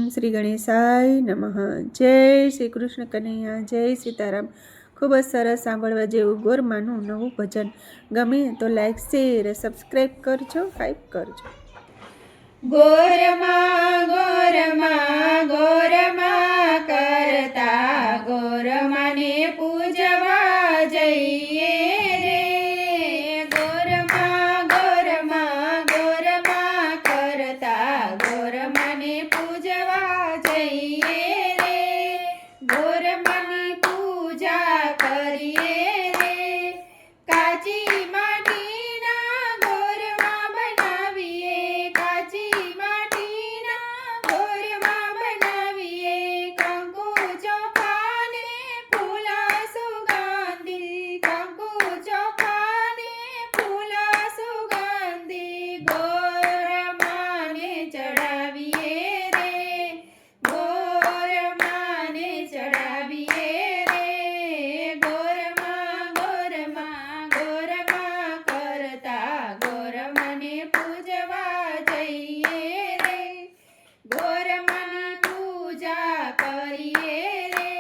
શ્રી ગણેશાય નમઃ। જય શ્રી કૃષ્ણ કનૈયા, જય સીતારામ। ખૂબ જ સરસ સાંભળવા જેવું ગોરમાનું નવું ભજન। ગમે તો લાઈક, શેર, સબસ્ક્રાઈબ કરજો, હાઈપ કરજો। ગોરમાં ગોરમાં ગોરમાં કરતા ગોરમાને પૂજવા જઈએ રે। ગોરમાં ગોરમાં ગોરમાં કરતા ગોરમાને પૂજવા જઈએ રે। ગોરમાની પૂજા કરીએ રે। કાચી માટીના ગોરમાં બનાવીએ, કાચી માટીના ગોરમાં બનાવીએ। કંકુ ચોખાને ફૂલા સુગંધી, કંકુ ચોખાને ફૂલા સુગંધી ગોરમાને ચડાવીએ રે। ગોરમાને ચડાવીએ રે। ગોરમાં ગોરમાં ગોરમાં કરતા ગોરમાને પૂજવા જઈએ રે। ગોરમાની પૂજા કરીએ રે।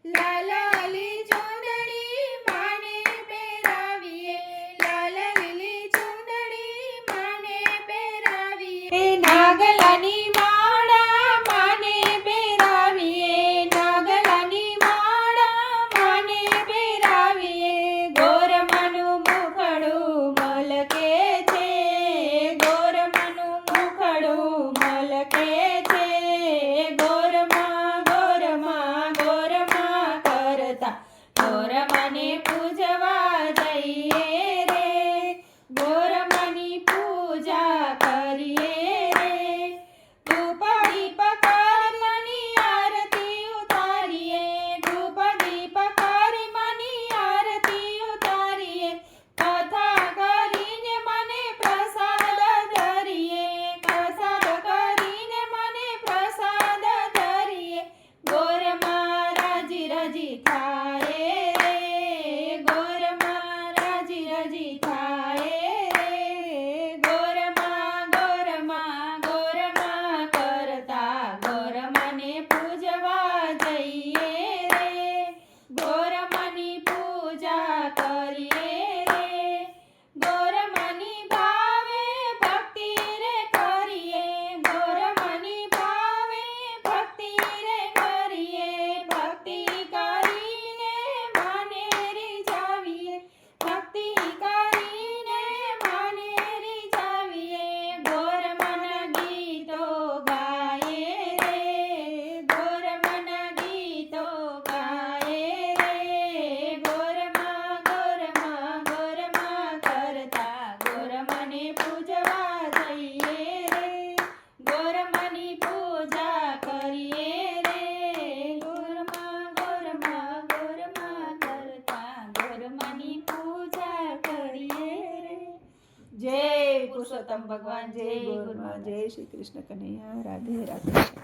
લાલ લીલી ચૂંદડી માને પહેરાવીએ, લાલ લીલી ચૂંદડી માને પહેરાવીએ। નાગલાની માળા માને પહેરાવીએ, નાગલાની માળા માને પહેરાવીએ। ગોરમાનું મુખડું મલકે છે, ગોરમાનું મુખડું મલકે છે। ગોરમાં ગોરમાં ગોરમાં કરતા ગોરમાને પૂજવા જઈએ રે। ગોરમાની પૂજા કરીએ રે। ધૂપ દીપ કરી મની આરતી ઉતારીએ, ધૂપ દીપ કરી મની આરતી ઉતારીએ। કથા કરીને મને પ્રસાદ ધરીએ, પ્રસાદ કરીને મને પ્રસાદ ધરીએ। ગોરમાં રાજી રાજી થાય રે, ગોરમાં રાજી રાજી થાય રે। ગોરમાં ગોરમાં ગોરમાં કરતા ગોરમાને પૂજવા જઈએ રે। ગોરમાની પૂજા કરીએ રે। ગોરમાની ભાવે ભક્તિ રે કરીએ, ગોરમાની ભાવે ભક્તિ રે કરીએ। ભક્તિ કરીને માને રીઝાવીએ, ભક્તિ કરીને માને રીઝાવીએ। ગોરમાના ગીતો ગાયે રે, ગોરમાના ગીતો ગાયે રે। ગોરમાં ગોરમાં ગોરમાં કરતા ગોરમાને પૂજવા જઈએ રે। ગોરમાની પૂજા કરીએ રે। ગોરમાં ગોરમાં ગોરમાં કરતા ગોરમાની પૂજા કરીએ રે। જય પુરુષોત્તમ ભગવાન, જય જય ગોરમાં, જય શ્રી કૃષ્ણ કનૈયા, રાધે રાધે।